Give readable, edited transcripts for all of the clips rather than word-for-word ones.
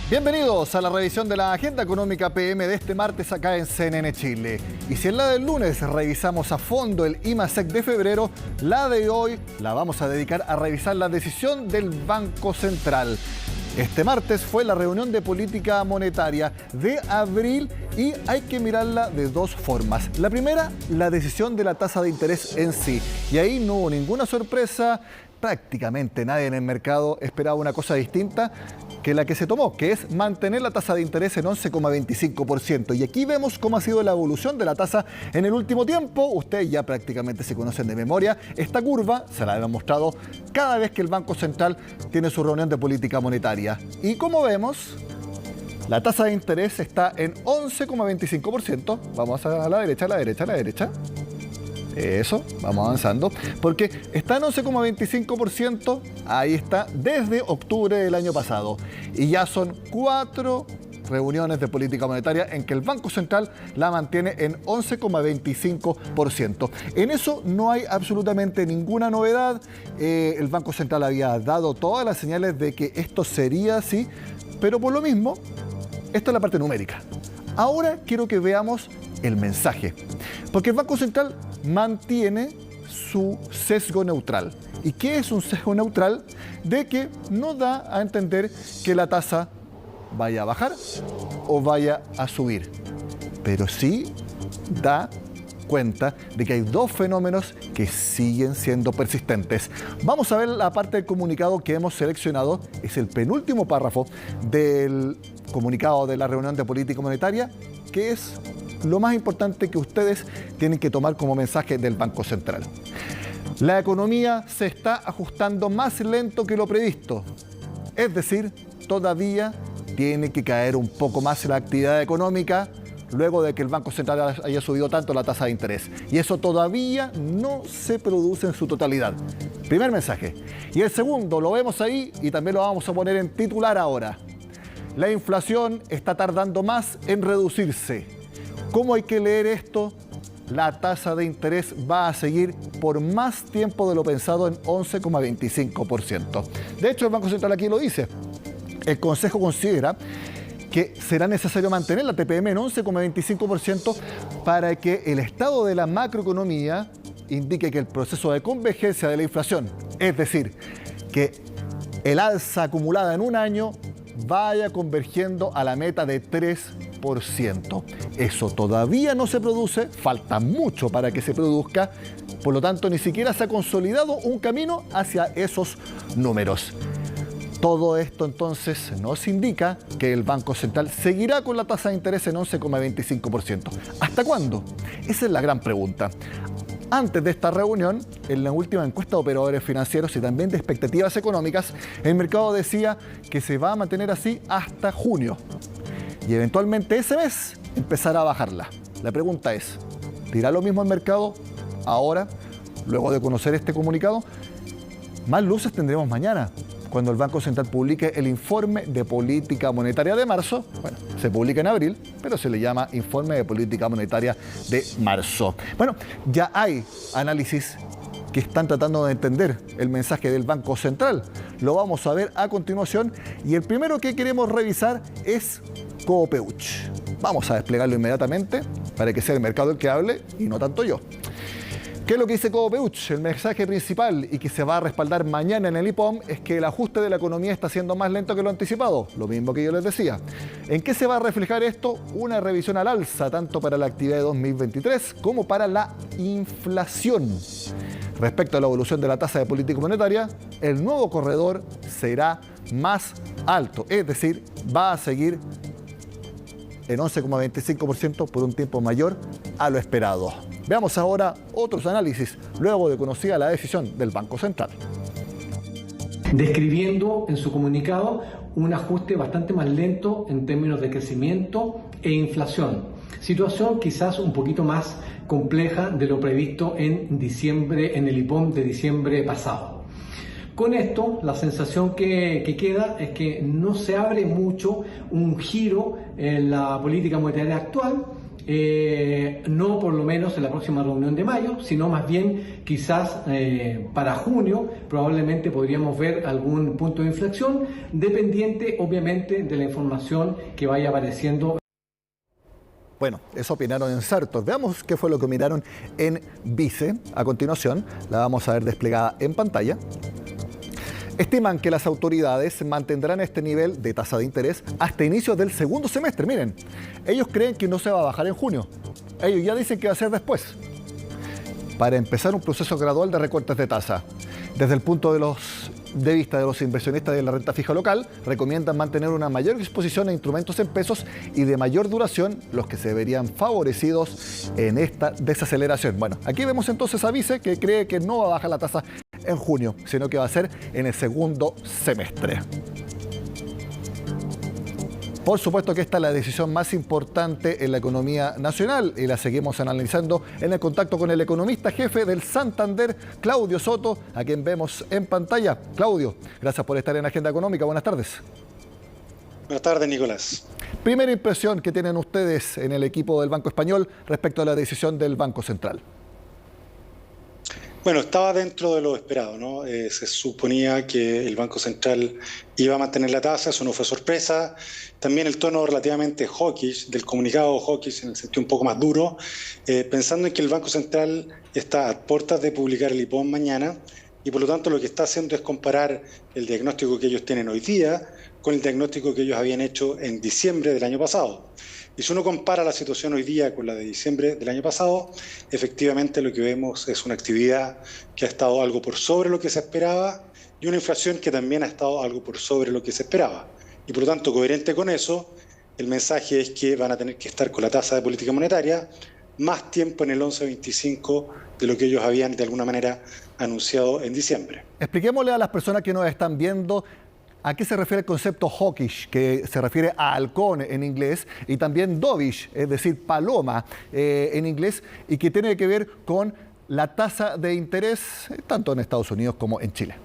Bienvenidos a la revisión de la Agenda Económica PM de este martes acá en CNN Chile. Y si en la del lunes revisamos a fondo el IMASEC de febrero, la de hoy la vamos a dedicar a revisar la decisión del Banco Central. Este martes fue la reunión de política monetaria de abril y hay que mirarla de dos formas. La primera, la decisión de la tasa de interés en sí. Y ahí no hubo ninguna sorpresa. Prácticamente nadie en el mercado esperaba una cosa distinta que la que se tomó, que es mantener la tasa de interés en 11,25%. Y aquí vemos cómo ha sido la evolución de la tasa en el último tiempo. Ustedes ya prácticamente se conocen de memoria. Esta curva se la hemos mostrado cada vez que el Banco Central tiene su reunión de política monetaria. Y como vemos, la tasa de interés está en 11,25%. Vamos a la derecha, a la derecha, a la derecha. Eso, vamos avanzando, porque está en 11,25%, ahí está, desde octubre del año pasado. Y ya son 4 reuniones de política monetaria en que el Banco Central la mantiene en 11,25%. En eso no hay absolutamente ninguna novedad. El Banco Central había dado todas las señales de que esto sería así, pero por lo mismo, esta es la parte numérica. Ahora quiero que veamos el mensaje, porque el Banco Central mantiene su sesgo neutral. ¿Y qué es un sesgo neutral? De que no da a entender que la tasa vaya a bajar o vaya a subir, pero sí da cuenta de que hay dos fenómenos que siguen siendo persistentes. Vamos a ver la parte del comunicado que hemos seleccionado. Es el penúltimo párrafo del comunicado de la reunión de política monetaria, que es lo más importante que ustedes tienen que tomar como mensaje del Banco Central. La economía se está ajustando más lento que lo previsto. Es decir, todavía tiene que caer un poco más la actividad económica luego de que el Banco Central haya subido tanto la tasa de interés. Y eso todavía no se produce en su totalidad. Primer mensaje. Y el segundo, lo vemos ahí y también lo vamos a poner en titular ahora. La inflación está tardando más en reducirse. ¿Cómo hay que leer esto? La tasa de interés va a seguir por más tiempo de lo pensado en 11,25%. De hecho, el Banco Central aquí lo dice. El Consejo considera que será necesario mantener la TPM en 11,25% para que el estado de la macroeconomía indique que el proceso de convergencia de la inflación, es decir, que el alza acumulada en un año vaya convergiendo a la meta de 3%. Eso todavía no se produce, falta mucho para que se produzca, por lo tanto ni siquiera se ha consolidado un camino hacia esos números. Todo esto entonces nos indica que el Banco Central seguirá con la tasa de interés en 11,25%. ¿Hasta cuándo? Esa es la gran pregunta. Antes de esta reunión, en la última encuesta de operadores financieros y también de expectativas económicas, el mercado decía que se va a mantener así hasta junio. Y eventualmente ese mes empezará a bajarla. La pregunta es, ¿dirá lo mismo el mercado ahora, luego de conocer este comunicado? Más luces tendremos mañana, cuando el Banco Central publique el informe de política monetaria de marzo. Bueno, se publica en abril, pero se le llama informe de política monetaria de marzo. Bueno, ya hay análisis que están tratando de entender el mensaje del Banco Central. Lo vamos a ver a continuación y el primero que queremos revisar es Copeuch. Vamos a desplegarlo inmediatamente para que sea el mercado el que hable y no tanto yo. ¿Qué es lo que dice Copeuch? El mensaje principal y que se va a respaldar mañana en el IPOM es que el ajuste de la economía está siendo más lento que lo anticipado, lo mismo que yo les decía. ¿En qué se va a reflejar esto? Una revisión al alza, tanto para la actividad de 2023 como para la inflación. Respecto a la evolución de la tasa de política monetaria, el nuevo corredor será más alto, es decir, va a seguir en 11,25% por un tiempo mayor a lo esperado. Veamos ahora otros análisis, luego de conocida la decisión del Banco Central. Describiendo en su comunicado un ajuste bastante más lento en términos de crecimiento e inflación. Situación quizás un poquito más compleja de lo previsto en diciembre, en el IPOM de diciembre pasado. Con esto, la sensación que queda es que no se abre mucho un giro en la política monetaria actual, no por lo menos en la próxima reunión de mayo, sino más bien quizás para junio probablemente podríamos ver algún punto de inflexión, dependiente obviamente de la información que vaya apareciendo. Bueno, eso opinaron en Certos. Veamos qué fue lo que miraron en Vice. A continuación, la vamos a ver desplegada en pantalla. Estiman que las autoridades mantendrán este nivel de tasa de interés hasta inicios del segundo semestre. Miren, ellos creen que no se va a bajar en junio. Ellos ya dicen que va a ser después, para empezar un proceso gradual de recortes de tasa. Desde el punto de vista de los inversionistas de la renta fija local, recomiendan mantener una mayor exposición a instrumentos en pesos y de mayor duración, los que se verían favorecidos en esta desaceleración. Bueno, aquí vemos entonces a Vice, que cree que no va a bajar la tasa en junio, sino que va a ser en el segundo semestre. Por supuesto que esta es la decisión más importante en la economía nacional y la seguimos analizando en el contacto con el economista jefe del Santander, Claudio Soto, a quien vemos en pantalla. Claudio, gracias por estar en Agenda Económica. Buenas tardes. Buenas tardes, Nicolás. Primera impresión que tienen ustedes en el equipo del Banco Español respecto a la decisión del Banco Central. Bueno, estaba dentro de lo esperado, ¿no? Se suponía que el Banco Central iba a mantener la tasa, eso no fue sorpresa. También el tono relativamente hawkish, del comunicado hawkish en el sentido un poco más duro, pensando en que el Banco Central está a puertas de publicar el IPOM mañana y por lo tanto lo que está haciendo es comparar el diagnóstico que ellos tienen hoy día con el diagnóstico que ellos habían hecho en diciembre del año pasado. Y si uno compara la situación hoy día con la de diciembre del año pasado, efectivamente lo que vemos es una actividad que ha estado algo por sobre lo que se esperaba y una inflación que también ha estado algo por sobre lo que se esperaba. Y por lo tanto, coherente con eso, el mensaje es que van a tener que estar con la tasa de política monetaria más tiempo en el 11.25 de lo que ellos habían de alguna manera anunciado en diciembre. Expliquémosle a las personas que nos están viendo ¿a qué se refiere el concepto hawkish, que se refiere a halcón en inglés, y también dovish, es decir, paloma en inglés, y que tiene que ver con la tasa de interés tanto en Estados Unidos como en Chile?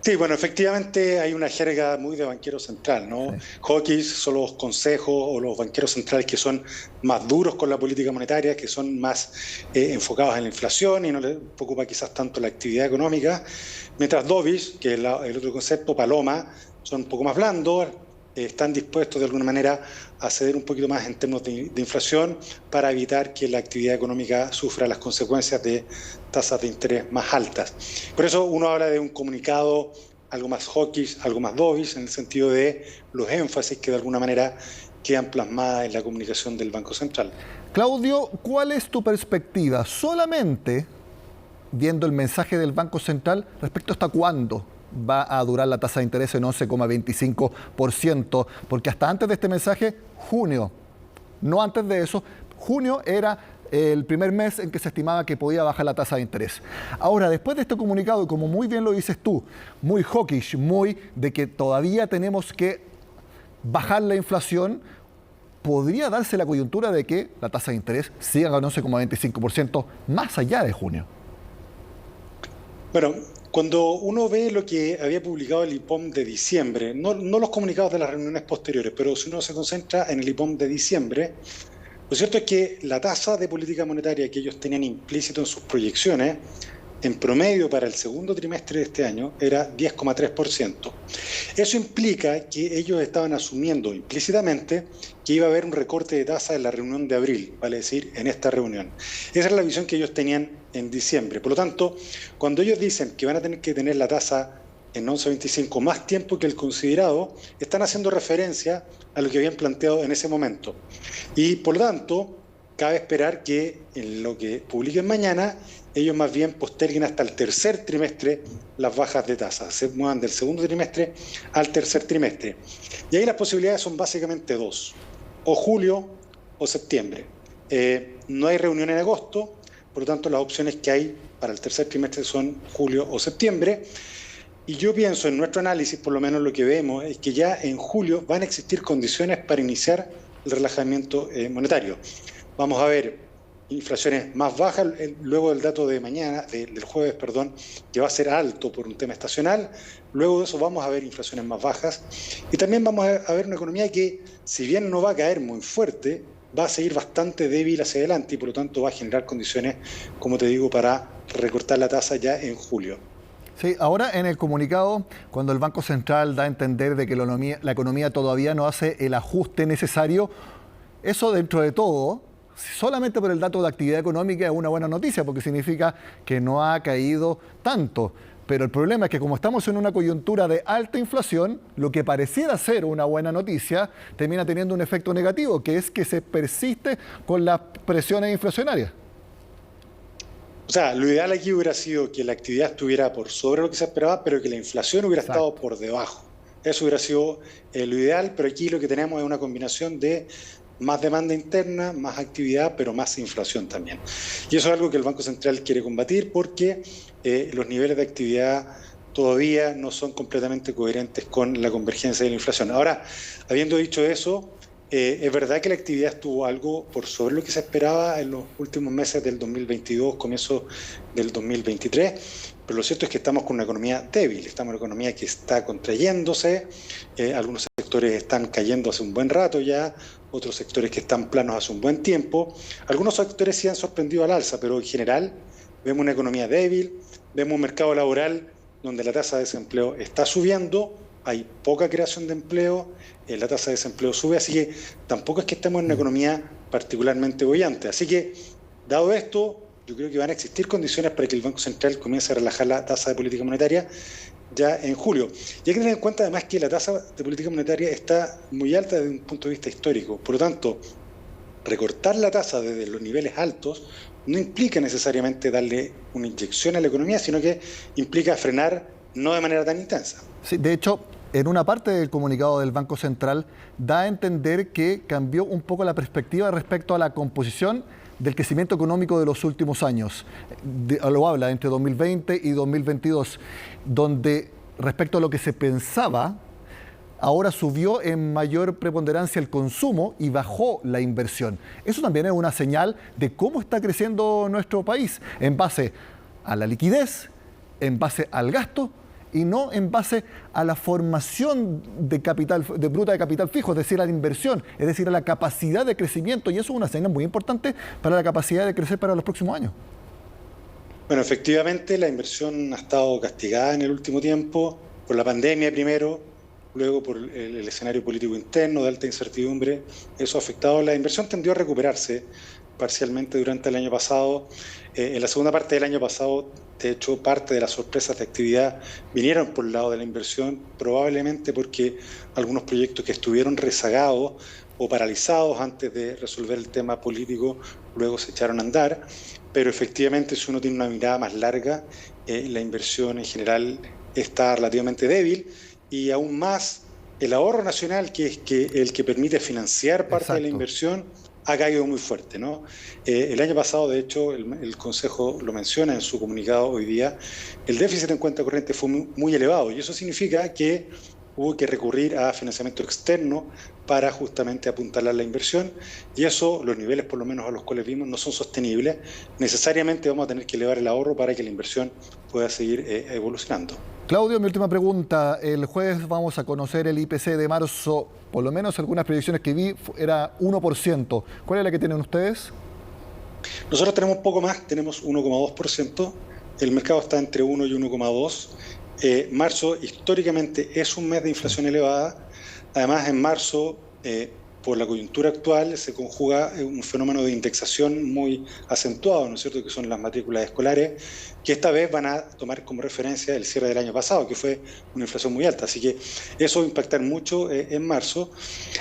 Sí, bueno, efectivamente hay una jerga muy de banquero central, ¿no? Sí. Hawkish son los consejos o los banqueros centrales que son más duros con la política monetaria, que son más enfocados en la inflación y no les preocupa quizás tanto la actividad económica, mientras dovish, que es el otro concepto, paloma, son un poco más blandos, están dispuestos de alguna manera a ceder un poquito más en términos de inflación para evitar que la actividad económica sufra las consecuencias de tasas de interés más altas. Por eso uno habla de un comunicado algo más hawkish, algo más dovish, en el sentido de los énfasis que de alguna manera quedan plasmadas en la comunicación del Banco Central. Claudio, ¿cuál es tu perspectiva? Solamente viendo el mensaje del Banco Central respecto hasta cuándo va a durar la tasa de interés en 11,25%, porque hasta antes de este mensaje, junio, no antes de eso, junio era el primer mes en que se estimaba que podía bajar la tasa de interés. Ahora, después de este comunicado, como muy bien lo dices tú, muy hawkish, muy de que todavía tenemos que bajar la inflación, podría darse la coyuntura de que la tasa de interés siga en 11,25% más allá de junio. Bueno, cuando uno ve lo que había publicado el IPOM de diciembre, no los comunicados de las reuniones posteriores, pero si uno se concentra en el IPOM de diciembre, lo cierto es que la tasa de política monetaria que ellos tenían implícito en sus proyecciones, en promedio para el segundo trimestre de este año, era 10,3%. Eso implica que ellos estaban asumiendo implícitamente que iba a haber un recorte de tasa en la reunión de abril, vale decir, en esta reunión. Esa es la visión que ellos tenían en diciembre. Por lo tanto, cuando ellos dicen que van a tener que tener la tasa en 11.25 más tiempo que el considerado, están haciendo referencia a lo que habían planteado en ese momento. Y por lo tanto, cabe esperar que en lo que publiquen mañana, ellos más bien posterguen hasta el tercer trimestre las bajas de tasa, se muevan del segundo trimestre al tercer trimestre. Y ahí las posibilidades son básicamente dos, o julio o septiembre. No hay reunión en agosto, por lo tanto las opciones que hay para el tercer trimestre son julio o septiembre. Y yo pienso, en nuestro análisis, por lo menos lo que vemos, es que ya en julio van a existir condiciones para iniciar el relajamiento monetario. Vamos a ver inflaciones más bajas luego del dato de mañana, del jueves, perdón, que va a ser alto por un tema estacional. Luego de eso vamos a ver inflaciones más bajas y también vamos a ver una economía que, si bien no va a caer muy fuerte, va a seguir bastante débil hacia adelante y por lo tanto va a generar condiciones, como te digo, para recortar la tasa ya en julio. Sí, ahora en el comunicado, cuando el Banco Central da a entender de que la economía todavía no hace el ajuste necesario, eso dentro de todo, solamente por el dato de actividad económica es una buena noticia, porque significa que no ha caído tanto. Pero el problema es que como estamos en una coyuntura de alta inflación, lo que pareciera ser una buena noticia termina teniendo un efecto negativo, que es que se persiste con las presiones inflacionarias. O sea, lo ideal aquí hubiera sido que la actividad estuviera por sobre lo que se esperaba, pero que la inflación hubiera estado por debajo. Eso hubiera sido lo ideal, pero aquí lo que tenemos es una combinación de más demanda interna, más actividad, pero más inflación también. Y eso es algo que el Banco Central quiere combatir porque los niveles de actividad todavía no son completamente coherentes con la convergencia de la inflación. Ahora, habiendo dicho eso, es verdad que la actividad estuvo algo por sobre lo que se esperaba en los últimos meses del 2022, comienzo del 2023, pero lo cierto es que estamos con una economía débil, estamos en una economía que está contrayéndose, algunos sectores están cayendo hace un buen rato ya, otros sectores que están planos hace un buen tiempo, algunos sectores sí han sorprendido al alza, pero en general vemos una economía débil, vemos un mercado laboral donde la tasa de desempleo está subiendo, hay poca creación de empleo, la tasa de desempleo sube, así que tampoco es que estemos en una economía particularmente bollante. Así que, dado esto, yo creo que van a existir condiciones para que el Banco Central comience a relajar la tasa de política monetaria ya en julio. Y hay que tener en cuenta además que la tasa de política monetaria está muy alta desde un punto de vista histórico. Por lo tanto, recortar la tasa desde los niveles altos no implica necesariamente darle una inyección a la economía, sino que implica frenar no de manera tan intensa. Sí, de hecho, en una parte del comunicado del Banco Central da a entender que cambió un poco la perspectiva respecto a la composición del crecimiento económico de los últimos años. Lo habla entre 2020 y 2022, donde respecto a lo que se pensaba, ahora subió en mayor preponderancia el consumo y bajó la inversión. Eso también es una señal de cómo está creciendo nuestro país, en base a la liquidez, en base al gasto y no en base a la formación de capital, de bruta de capital fijo, es decir, a la inversión, es decir, a la capacidad de crecimiento, y eso es una señal muy importante para la capacidad de crecer para los próximos años. Bueno, efectivamente la inversión ha estado castigada en el último tiempo, por la pandemia primero, luego por el escenario político interno de alta incertidumbre. Eso ha afectado. La inversión tendió a recuperarse parcialmente durante el año pasado. En la segunda parte del año pasado, de hecho, parte de las sorpresas de actividad vinieron por el lado de la inversión, probablemente porque algunos proyectos que estuvieron rezagados o paralizados antes de resolver el tema político, luego se echaron a andar. Pero efectivamente, si uno tiene una mirada más larga, la inversión en general está relativamente débil y aún más el ahorro nacional, que es el que permite financiar parte de la inversión, ha caído muy fuerte, ¿no? El año pasado, de hecho, el Consejo lo menciona en su comunicado hoy día, el déficit en cuenta corriente fue muy elevado y eso significa que hubo que recurrir a financiamiento externo para justamente apuntalar la inversión y eso, los niveles por lo menos a los cuales vimos, no son sostenibles. Necesariamente vamos a tener que elevar el ahorro para que la inversión pueda seguir evolucionando. Claudio, mi última pregunta. El jueves vamos a conocer el IPC de marzo. Por lo menos algunas previsiones que vi era 1%. ¿Cuál es la que tienen ustedes? Nosotros tenemos un poco más, tenemos 1,2%. El mercado está entre 1 y 1,2%. Marzo históricamente es un mes de inflación elevada. Además, en marzo, por la coyuntura actual, se conjuga un fenómeno de indexación muy acentuado, ¿no es cierto?, que son las matrículas escolares, que esta vez van a tomar como referencia el cierre del año pasado, que fue una inflación muy alta. Así que eso va a impactar mucho en marzo.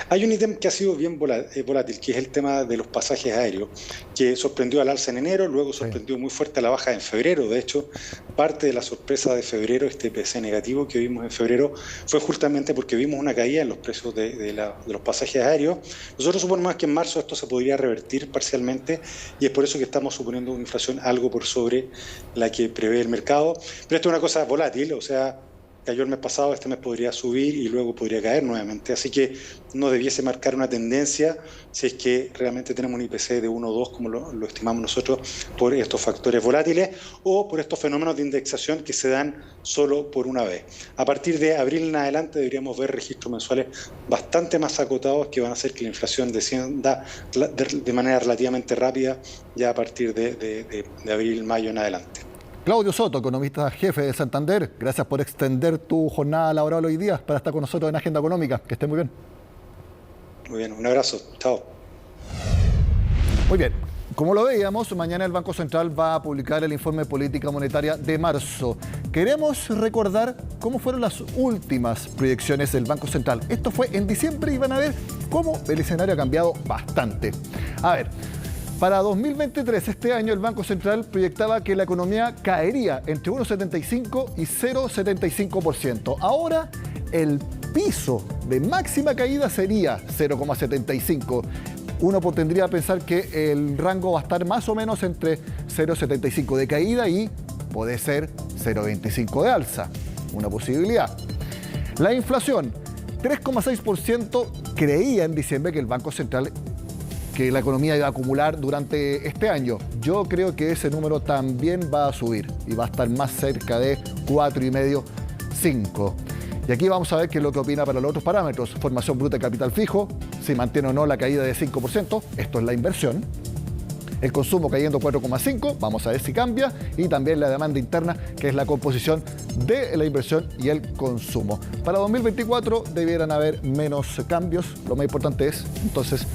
Hay un ítem que ha sido bien volátil, que es el tema de los pasajes aéreos, que sorprendió al alza en enero, luego sorprendió muy fuerte a la baja en febrero. De hecho, parte de la sorpresa de febrero, este IPC negativo que vimos en febrero, fue justamente porque vimos una caída en los precios de los pasajes aéreos. Nosotros suponemos que en marzo esto se podría revertir parcialmente y es por eso que estamos suponiendo una inflación algo por sobre la que prevé el mercado. Pero esto es una cosa volátil, o sea, cayó el mes pasado, este mes podría subir y luego podría caer nuevamente. Así que no debiese marcar una tendencia si es que realmente tenemos un IPC de 1 o 2, como lo estimamos nosotros, por estos factores volátiles o por estos fenómenos de indexación que se dan solo por una vez. A partir de abril en adelante deberíamos ver registros mensuales bastante más acotados que van a hacer que la inflación descienda de manera relativamente rápida ya a partir de abril, mayo en adelante. Claudio Soto, economista jefe de Santander, gracias por extender tu jornada laboral hoy día para estar con nosotros en Agenda Económica. Que esté muy bien. Muy bien, un abrazo. Chao. Muy bien. Como lo veíamos, mañana el Banco Central va a publicar el informe de política monetaria de marzo. Queremos recordar cómo fueron las últimas proyecciones del Banco Central. Esto fue en diciembre y van a ver cómo el escenario ha cambiado bastante. A ver, para 2023, este año, el Banco Central proyectaba que la economía caería entre 1,75 y 0,75%. Ahora, el piso de máxima caída sería 0,75%. Uno tendría que pensar que el rango va a estar más o menos entre 0,75 de caída y puede ser 0,25 de alza. Una posibilidad. La inflación, 3,6% creía en diciembre que el Banco Central, que la economía iba a acumular durante este año. Yo creo que ese número también va a subir y va a estar más cerca de 4,5, 5. Y aquí vamos a ver qué es lo que opina para los otros parámetros. Formación bruta de capital fijo, si mantiene o no la caída de 5%, esto es la inversión. El consumo cayendo 4,5%, vamos a ver si cambia. Y también la demanda interna, que es la composición de la inversión y el consumo. Para 2024 debieran haber menos cambios. Lo más importante es, entonces,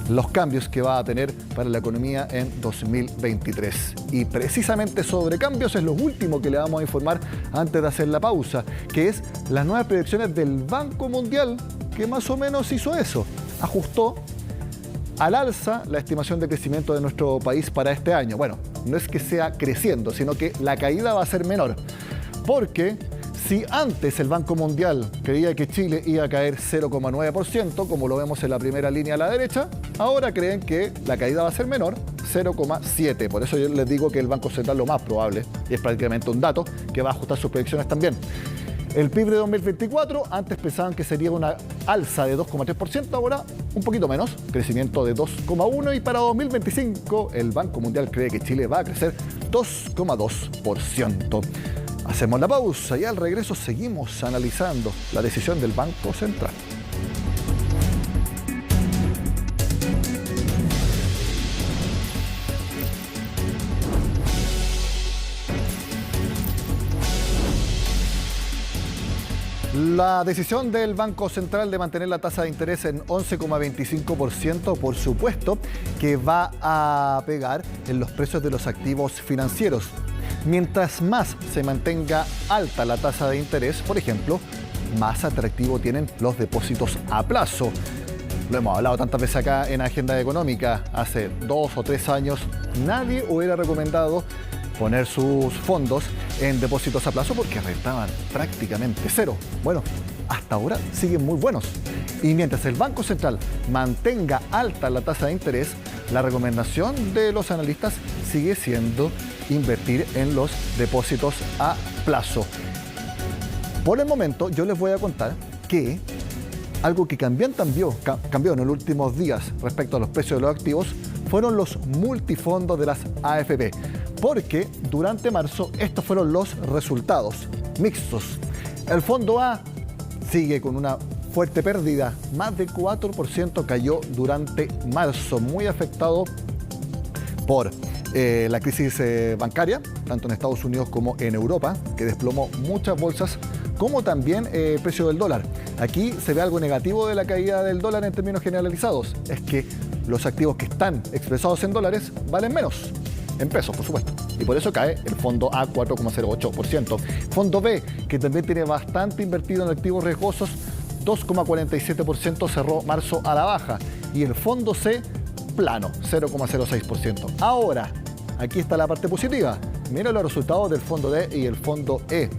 los cambios que va a tener para la economía en 2023. Y precisamente sobre cambios es lo último que le vamos a informar antes de hacer la pausa, que es las nuevas proyecciones del Banco Mundial, que más o menos hizo eso. Ajustó al alza la estimación de crecimiento de nuestro país para este año. Bueno, no es que sea creciendo, sino que la caída va a ser menor. Porque si antes el Banco Mundial creía que Chile iba a caer 0,9%, como lo vemos en la primera línea a la derecha, ahora creen que la caída va a ser menor, 0,7%. Por eso yo les digo que el Banco Central lo más probable, y es prácticamente un dato, que va a ajustar sus proyecciones también. El PIB de 2024, antes pensaban que sería una alza de 2,3%, ahora un poquito menos, crecimiento de 2,1%, y para 2025 el Banco Mundial cree que Chile va a crecer 2,2%. Hacemos la pausa y al regreso seguimos analizando la decisión del Banco Central. La decisión del Banco Central de mantener la tasa de interés en 11,25%, por supuesto, que va a pegar en los precios de los activos financieros. Mientras más se mantenga alta la tasa de interés, por ejemplo, más atractivo tienen los depósitos a plazo. Lo hemos hablado tantas veces acá en Agenda Económica. Hace 2 o 3 años nadie hubiera recomendado poner sus fondos en depósitos a plazo porque rentaban prácticamente cero. Bueno, hasta ahora siguen muy buenos. Y mientras el Banco Central mantenga alta la tasa de interés, la recomendación de los analistas sigue siendo invertir en los depósitos a plazo. Por el momento, yo les voy a contar que algo que cambió en los últimos días respecto a los precios de los activos fueron los multifondos de las AFP. Porque durante marzo estos fueron los resultados mixtos. El fondo A sigue con una fuerte pérdida, más de 4% cayó durante marzo, muy afectado por la crisis bancaria, tanto en Estados Unidos como en Europa, que desplomó muchas bolsas, como también el precio del dólar. Aquí se ve algo negativo de la caída del dólar en términos generalizados, es que los activos que están expresados en dólares valen menos, en pesos, por supuesto. Y por eso cae el fondo A 4,08%. Fondo B, que también tiene bastante invertido en activos riesgosos, 2,47% cerró marzo a la baja. Y el fondo C, plano, 0,06%. Ahora, aquí está la parte positiva. Mira los resultados del fondo D y el fondo E,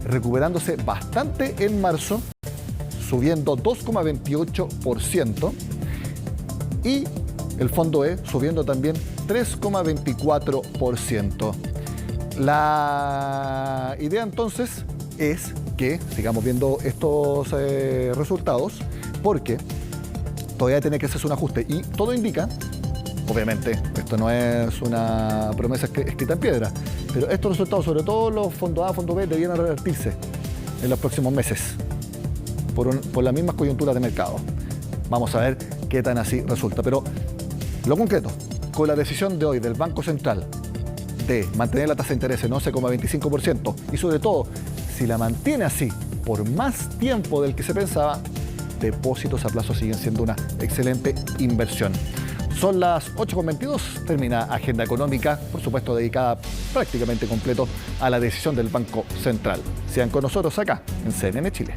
recuperándose bastante en marzo, subiendo 2,28%. Y el fondo E subiendo también 3,24%. La idea entonces es que sigamos viendo estos resultados, porque todavía tiene que hacerse un ajuste. Y todo indica, obviamente, esto no es una promesa escrita en piedra, pero estos resultados, sobre todo los fondos A, fondos B, debían revertirse en los próximos meses por las mismas coyunturas de mercado. Vamos a ver qué tan así resulta. Pero lo concreto, con la decisión de hoy del Banco Central de mantener la tasa de interés en 11,25% y sobre todo, si la mantiene así por más tiempo del que se pensaba, depósitos a plazo siguen siendo una excelente inversión. Son las 8:22, termina Agenda Económica, por supuesto dedicada prácticamente completo a la decisión del Banco Central. Sean con nosotros acá en CNN Chile.